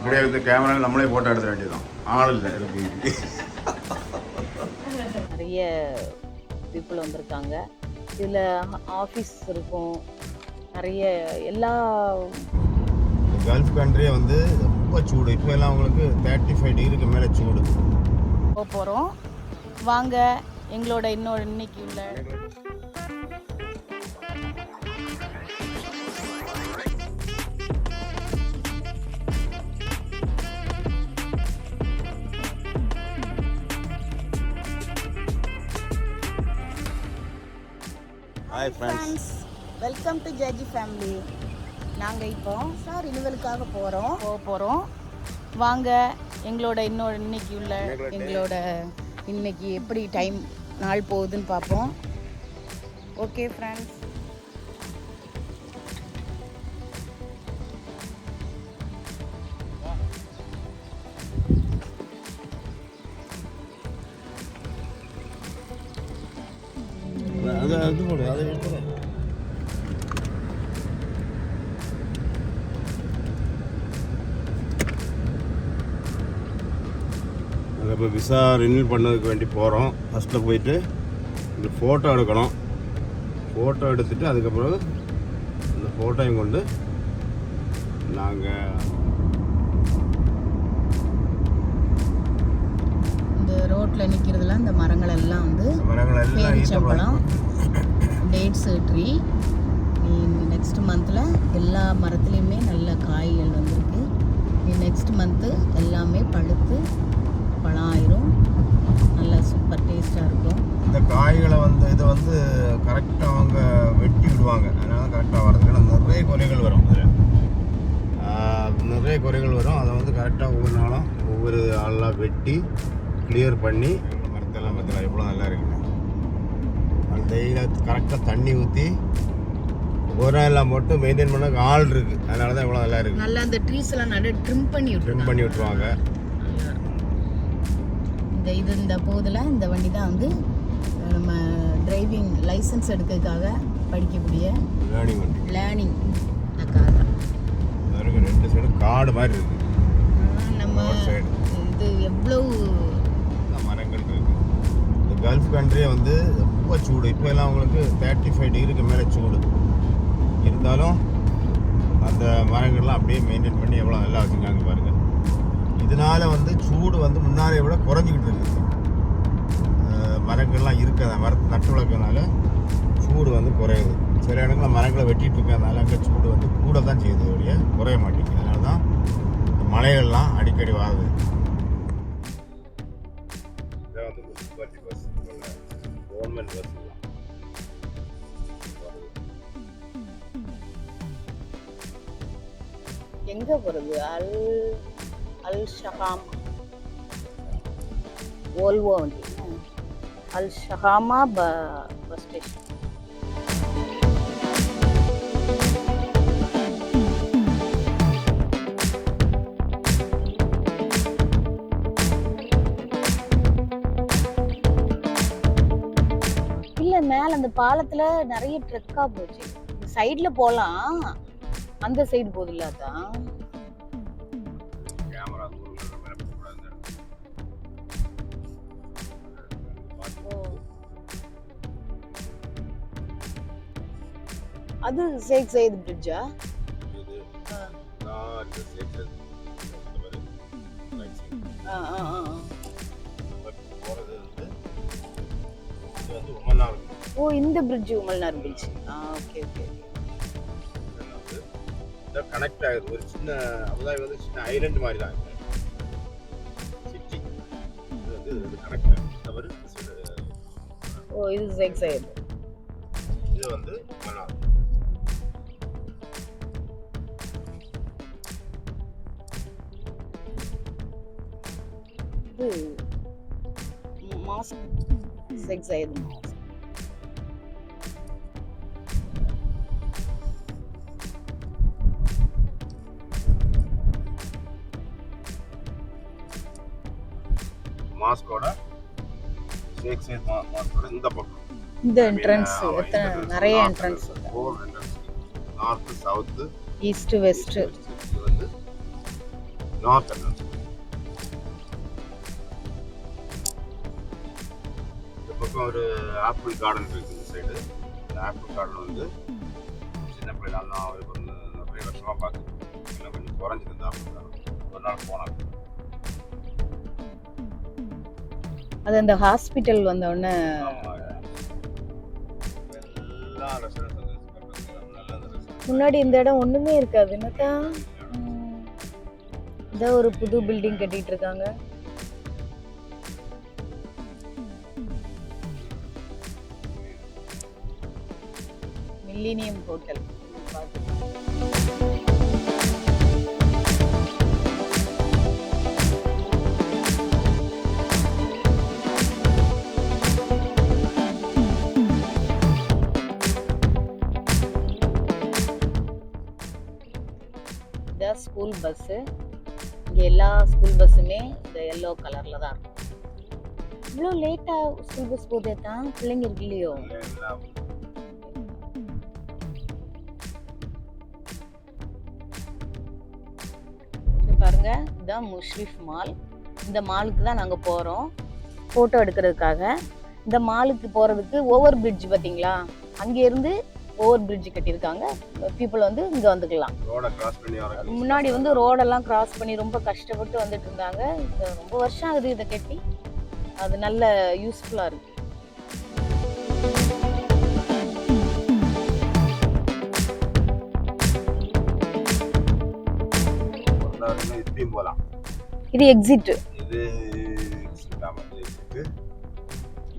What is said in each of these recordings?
இப்படியே வந்து கேமராவில் நம்மளே ஃபோட்டோ எடுத்துட வேண்டியதான். ஆள் இல்லை இருக்கு. நிறைய பீப்புள் வந்திருக்காங்க. இதில் ஆஃபீஸ் இருக்கும், நிறைய எல்லா கல்ஃப் கண்ட்ரியே வந்து ரொம்ப சூடு. இப்போ எல்லாம் உங்களுக்கு 35 டிகிரிக்கு மேலே சூடு. போகிறோம். வாங்க எங்களோட இன்னைக்கு உள்ள hi friends, welcome to judge family. நாங்கள் இப்போ ரினிவலுக்காக போகிறோம். வாங்க எங்களோட இன்னைக்கு எப்படி டைம் நாள் போகுதுன்னு பார்ப்போம். ஓகே ஃப்ரெண்ட்ஸ், அது போடு, அதை எடுத்து இப்போ விசா ரினியூல் பண்ணதுக்கு வேண்டி போகிறோம். ஃபஸ்ட்டில் போயிட்டு இந்த ஃபோட்டோ எடுக்கணும். ஃபோட்டோ எடுத்துகிட்டு அதுக்கப்புறம் இந்த ஃபோட்டோயும் கொண்டு நாங்கள் இந்த ரோட்டில் நிற்கிறதுலாம் இந்த மரங்கள் எல்லாம் வந்து பேரிச்சம்பழம், டேட்ஸ் ட்ரீ. நெக்ஸ்ட் மந்தில் எல்லா மரத்துலேயுமே நல்ல காய்கள் வந்திருக்கு. நெக்ஸ்ட் மந்த்து எல்லாமே பழுத்து பழம் ஆயிரும். நல்லா சூப்பர் டேஸ்ட்டாக இருக்கும். இந்த காய்களை வந்து இதை வந்து கரெக்டாக அவங்க வெட்டி விடுவாங்க. அதனால கரெக்டாக வரது. ஏன்னா நிறைய குறைகள் வரும். நிறைய குறைகள் வரும். அதை வந்து கரெக்டாக ஒவ்வொரு நாளும் ஒவ்வொரு ஆளாக வெட்டி கிளியர் பண்ணி மரத்தெல்லாம் பார்த்தலாம் எவ்வளோ நல்லா இருக்குங்க. அந்த டெய்லியில் கரெக்டாக தண்ணி ஊற்றி ஒரு நாள் மட்டும் மெயின்டைன் பண்ண ஆள் இருக்குது. அதனால தான் இவ்வளோ நல்லா இருக்குது. நல்லா அந்த ட்ரீஸ் எல்லாம் நிறைய ட்ரிம் பண்ணி விட்டுருவாங்க. இந்த போதில் இந்த வண்டி தான் வந்து நம்ம டிரைவிங் லைசன்ஸ் எடுக்கிறதுக்காக படிக்கக்கூடிய லேர்னிங் கார் தான். ரெண்டு சைடு காடு மாதிரி இருக்கு. நம்ம இது எவ்வளவு மரங்கள் இருக்கு. இந்த கல்ஃப் கண்ட்ரியே வந்து ரொம்ப சூடு. இப்போ எல்லாம் உங்களுக்கு 35 டிகிரிக்கு மேலே சூடு இருந்தாலும் அந்த மரங்கள்லாம் அப்படியே மெயின்டைன் பண்ணி எவ்வளோ நல்லா வச்சுருக்காங்க பாருங்கள். இதனால வந்து சூடு வந்து முன்னாடியை விட குறைஞ்சிக்கிட்டு இருக்குது. மரங்கள்லாம் இருக்கிற மரத்தை நட்டு வளர்க்கறதுனால சூடு வந்து குறையுது. சில இடங்களில் மரங்களை வெட்டிகிட்டு இருக்கிறதுனால அங்கே சூடு வந்து கூட தான் செய்யுது ஒழிய குறைய மாட்டேங்குது. அதனால தான் இந்த மலைகள்லாம் அடிக்கடி வாகுது. இதை வந்து முனிசிபாலிட்டி பஸ், கவர்மெண்ட் பஸ். எங்கே போகிறது? அல் ஷஹாமா ஓல்வோ வண்டி. அல் ஷஹாமா பஸ் ஸ்டேஷன். இல்லை, மேலே அந்த பாலத்தில் நிறைய ட்ரெக்காக போச்சு. சைடில் போகலாம், அந்த சைடு போதில்ல. அதான் அது ஷேக் சையத் பிரிட்ஜா? ஓ, இந்த பிரிட்ஜ் உமல்நார் பிரிட்ஜ். Okay okay. கனெக்ட் ஆகுது. ஒரு சின்ன அபுதாபி வந்து சின்ன ஐலண்ட் மாதிரி தான் சிட்டி. இது வந்து கனெக்ட் ஆகுது. ஓ, இது ஷேக் சையத். இது வந்து மன்னார். இது மாஸ்க் ஷேக் சையத் மாஸ்க். மாஸ்கோட ஷேக் சையத் மாஸ்கோட இந்த பக்கம் இந்த என்ட்ரன்ஸ் நிறைய entrance north, south, east, west. North entrance. இந்த பக்கம் ஒரு ஆப்பிள் கார்டன் இருக்குது இந்த சைடு. இந்த ஆப்பிள் கார்டன் வந்து சின்ன பிள்ளைலாம் அவருக்கு வந்து நிறைய வருஷமாக பார்த்துட்டு இன்னும் கொஞ்சம் குறைஞ்சிருந்து ஆப்பிள் கார்டன் ஒரு நாள் போனாங்க. அது அந்த ஹாஸ்பிட்டல் வந்த உடனே எல்லா ரெஸ்டாரண்ட்ஸ் வந்து நல்ல ரெஸ்டாரண்ட். முன்னாடி இந்த இடம் ஒண்ணுமே இருக்காது என்னக்கா. இதான் ஒரு புது பில்டிங் கட்டிட்டு இருக்காங்க. Millennium hotel. இதான் ஸ்கூல் பஸ்ஸு. இங்கே எல்லா ஸ்கூல் பஸ்ஸுமே இந்த எல்லோ கலரில் தான் இருக்கும். இவ்வளோ லேட்டாக ஸ்கூல் பஸ் போதே தான் பிள்ளைங்க இருக்கு இல்லையோ. இது பாருங்க, இதுதான் முஷ்ரிஃப் மால். இந்த மாலுக்கு தான் நாங்கள் போகிறோம் ஃபோட்டோ எடுக்கிறதுக்காக. இந்த மாலுக்கு போகிறதுக்கு ஓவர் பிரிட்ஜ் பார்த்தீங்களா, அங்கேருந்து ஓவர் பிரிட்ஜ் கட்டியிருக்காங்க. பீப்புள் வந்து இங்கே வந்துக்கலாம். முன்னாடி வந்து ரோடெல்லாம் கிராஸ் பண்ணி ரொம்ப கஷ்டப்பட்டு வந்துட்டு இருந்தாங்க. ரொம்ப வருஷம் ஆகுது இதை கட்டி. அது நல்ல யூஸ்ஃபுல்லாக இருக்கு. இது எக்ஸிட். இது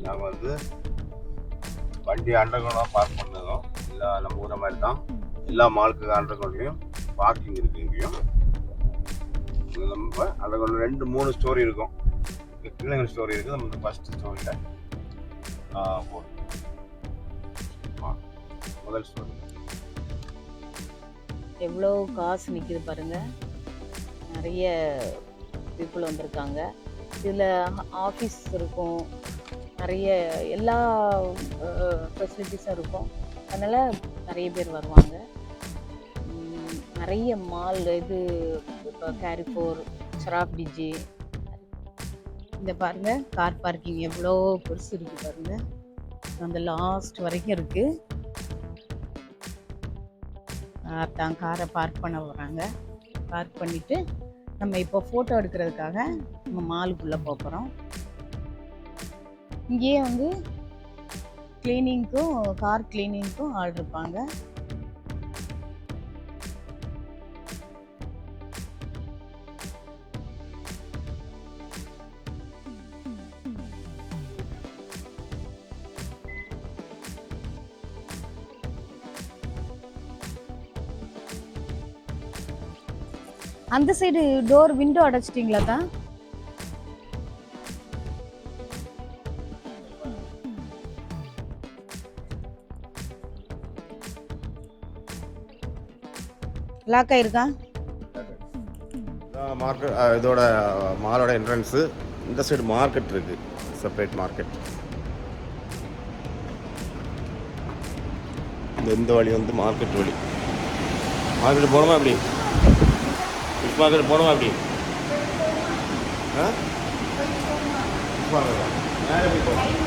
நாங்கள் வந்து வண்டி அண்டர் கிரவுண்டாக பார்க் பண்ணதும் இல்லை நம்ம ஊரை மாதிரி தான் எல்லா மாலுக்கு அண்டர் கிரவுண்ட்லேயும் பார்க்கிங் இருக்குது. இங்கேயும் நம்ம அண்டர் கிரவுண்ட் 2-3 ஸ்டோரி இருக்கும். கீழே ஸ்டோரி இருக்குது. நம்ம இந்த ஃபஸ்ட்டு ஸ்டோரியில் முதல் ஸ்டோரி. எவ்வளோ காசு நிற்கிது பாருங்க. நிறைய பீப்புள் வந்திருக்காங்க. இதில் ஆஃபீஸ் இருக்கும், நிறைய எல்லா ஃபெசிலிட்டிஸும் இருக்கும். அதனால் நிறைய பேர் வருவாங்க. நிறைய மால் இது இப்போ கேரிஃபோர், ஷராப் டிஜி. இந்த பாருங்கள் கார் பார்க்கிங் எவ்வளோ பெருசு இருக்குது பாருங்கள். அந்த லாஸ்ட் வரைக்கும் இருக்குது. தான் காரை பார்க் பண்ண வராங்க. பார்க் பண்ணிவிட்டு நம்ம இப்போ ஃபோட்டோ எடுக்கிறதுக்காக நம்ம மாலுக்குள்ளே போகிறோம். இங்கேயே வந்து கிளீனிங்க்கும் கார் கிளீனிங்க்கும் ஆள் இருப்பாங்க. அந்த சைடு டோர் விண்டோ அடைச்சிட்டிங்களா தான்? லாக் ஆயிருக்கா? மார்க்கெட் இதோட மாலோட என்ட்ரன்ஸு. இந்த சைடு மார்க்கெட் இருக்குது, செப்பரேட் மார்க்கெட். இந்த வழி வந்து மார்க்கெட் வழி. மார்க்கெட் போகணுமா அப்படி? ஃபிஷ் மார்க்கெட் போகணுமா அப்படி? மேலே போய் போகணும்.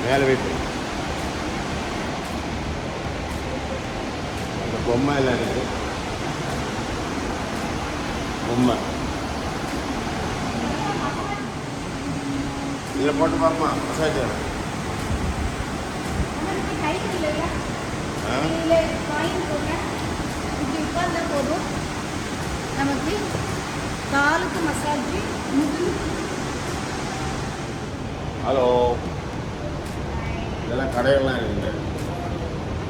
மேலே போய் போய் அந்த பொம்மை எல்லாம் இருக்குது. பொம்மை இதில் போட்டு பார்ப்போமா? மசாஜ் போதும் நமக்கு காலுக்கு மசாஜ். ஹலோ, இதெல்லாம் கடைகள்லாம் இருக்குங்க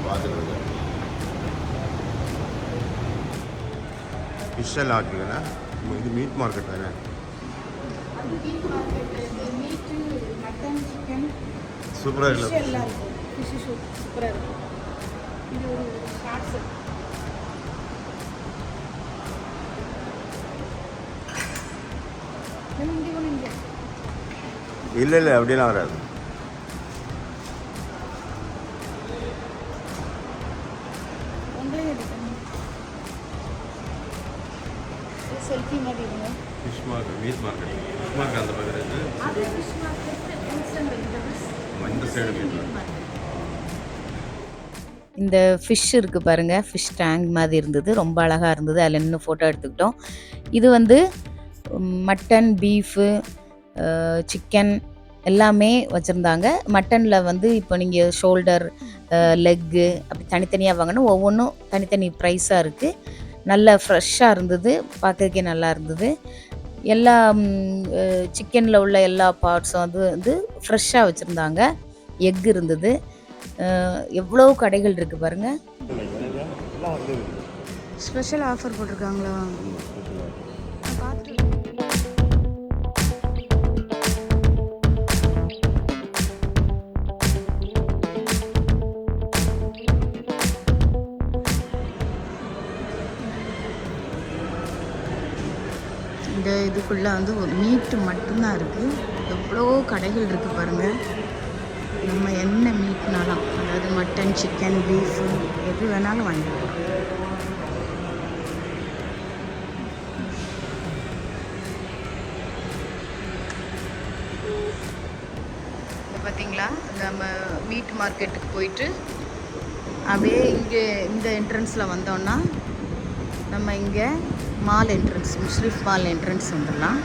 பார்த்துட்டு. ஃபிஷ் எல்லாம் இருக்குதுண்ணா. இது மீட் மார்க்கெட் தானே? சூப்பராக இல்லை? சூப்பராக இருக்கும். இது ஒரு ஷார்ட்ஸ். இல்லை இல்லை அப்படிலாம் வராது. செல்ஃபி மாதிரி இருங்க. Fish market, meet market. Fish market அந்த பக்கம் இருக்கு. அது fish market, fruits and vegetables. இந்த சைடு மீட் மார்க்கெட். இந்த ஃபிஷ் இருக்குது பாருங்கள், ஃபிஷ் டேங்க் மாதிரி இருந்தது, ரொம்ப அழகாக இருந்தது. அதில் நின்று ஃபோட்டோ எடுத்துக்கிட்டோம். இது வந்து மட்டன், பீஃபு, சிக்கன் எல்லாமே வச்சுருந்தாங்க. மட்டனில் வந்து இப்போ நீங்கள் ஷோல்டர், லெக்கு அப்படி தனித்தனியாக வாங்கணும். ஒவ்வொன்றும் தனித்தனி ப்ரைஸாக இருக்குது. நல்லா ஃப்ரெஷ்ஷாக இருந்தது, பார்க்கறதுக்கே நல்லா இருந்தது. எல்லா சிக்கனில் உள்ள எல்லா பார்ட்ஸும் வந்து ஃப்ரெஷ்ஷாக வச்சுருந்தாங்க. எக் இருந்தது. எவ்வளோ கடைகள் இருக்குது பாருங்கள். ஸ்பெஷல் ஆஃபர் போட்டிருக்காங்களா? இந்த இதுக்குள்ளே வந்து ஒரு மீட்டு மட்டும்தான் இருக்குது. எவ்வளோ கடைகள் இருக்குது பாருங்கள். நம்ம என்ன மீட்னாலும், அதாவது மட்டன், சிக்கன், பீஃபு எது வேணாலும் வாங்கிக்கலாம். பார்த்தீங்களா, நம்ம மீட் மார்க்கெட்டுக்கு போயிட்டு அப்படியே இங்கே இந்த என்ட்ரன்ஸில் வந்தோன்னா நம்ம இங்கே mall entrance, Mushrif mall entrance வந்துடலாம்.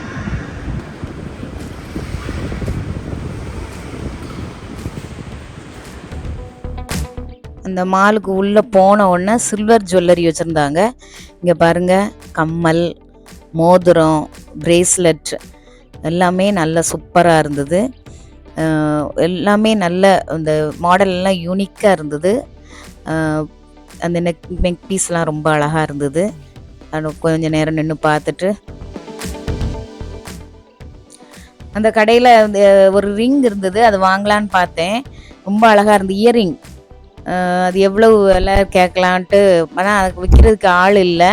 அந்த மாலுக்கு உள்ளே போன உடனே சில்வர் ஜுவல்லரி வச்சுருந்தாங்க. இங்கே பாருங்கள், கம்மல், மோதிரம், பிரேஸ்லெட் எல்லாமே நல்ல சூப்பராக இருந்தது. எல்லாமே நல்ல அந்த மாடல்லாம் யூனிக்காக இருந்தது. அந்த நெக் பீஸ்லாம் ரொம்ப அழகாக இருந்தது. கொஞ்சம் நேரம் நின்று பார்த்துட்டு அந்த கடையில் ஒரு ரிங் இருந்தது, அது வாங்கலான்னு பார்த்தேன். ரொம்ப அழகாக இருந்தது இயரிங். அது எவ்வளவு விலை கேட்கலான்ட்டு, ஆனால் அதுக்கு விற்கிறதுக்கு ஆள் இல்லை.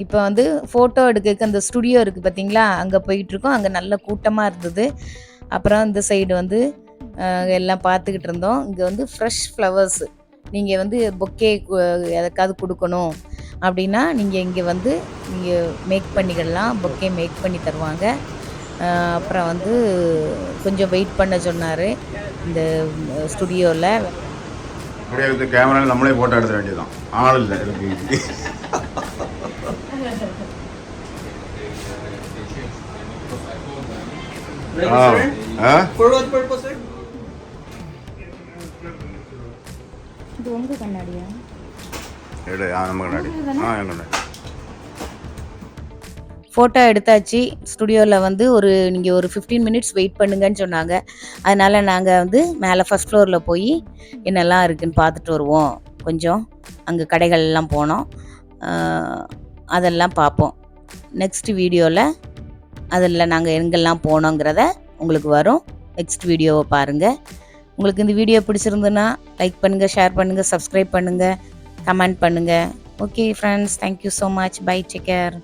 இப்போ வந்து ஃபோட்டோ எடுக்க அந்த ஸ்டுடியோ இருக்குது பார்த்தீங்களா, அங்கே போயிட்டுருக்கோம். அங்கே நல்ல கூட்டமாக இருந்தது. அப்புறம் இந்த சைடு வந்து எல்லாம் பார்த்துக்கிட்டு இருந்தோம். இங்கே வந்து ஃப்ரெஷ் ஃப்ளவர்ஸு, நீங்கள் வந்து பொக்கே எதுக்காவது கொடுக்கணும் அப்படின்னா நீங்கள் இங்கே வந்து நீங்கள் மேக் பண்ணிக்கலாம். பொக்கே மேக் பண்ணி தருவாங்க. அப்புறம் வந்து கொஞ்சம் வெயிட் பண்ண சொன்னார் இந்த ஸ்டுடியோவில். அப்படியே கேமராவில் நம்மளே ஃபோட்டோ எடுக்க வேண்டியதுதான், ஆள் இல்லை இருக்கு. இது உங்கள் கண்ணாடியா? நம்ம கண்ணாடி. ஃபோட்டோ எடுத்தாச்சு. ஸ்டுடியோவில் வந்து நீங்கள் ஒரு 15 மினிட்ஸ் வெயிட் பண்ணுங்கன்னு சொன்னாங்க. அதனால் நாங்கள் வந்து மேலே ஃபஸ்ட் ஃப்ளோரில் போய் என்னெல்லாம் இருக்குதுன்னு பார்த்துட்டு வருவோம். கொஞ்சம் அங்கே கடைகள்லாம் போனோம், அதெல்லாம் பார்ப்போம். நெக்ஸ்ட் வீடியோவில் அதில் நாங்கள் எங்கெல்லாம் போனோங்கிறத உங்களுக்கு வரும். நெக்ஸ்ட் வீடியோவை பாருங்கள். உங்களுக்கு இந்த வீடியோ பிடிச்சிருந்துன்னா லைக் பண்ணுங்கள், ஷேர் பண்ணுங்கள், சப்ஸ்கிரைப் பண்ணுங்கள், கமெண்ட் பண்ணுங்கள். Okay friends, thank you so much. Bye, take care.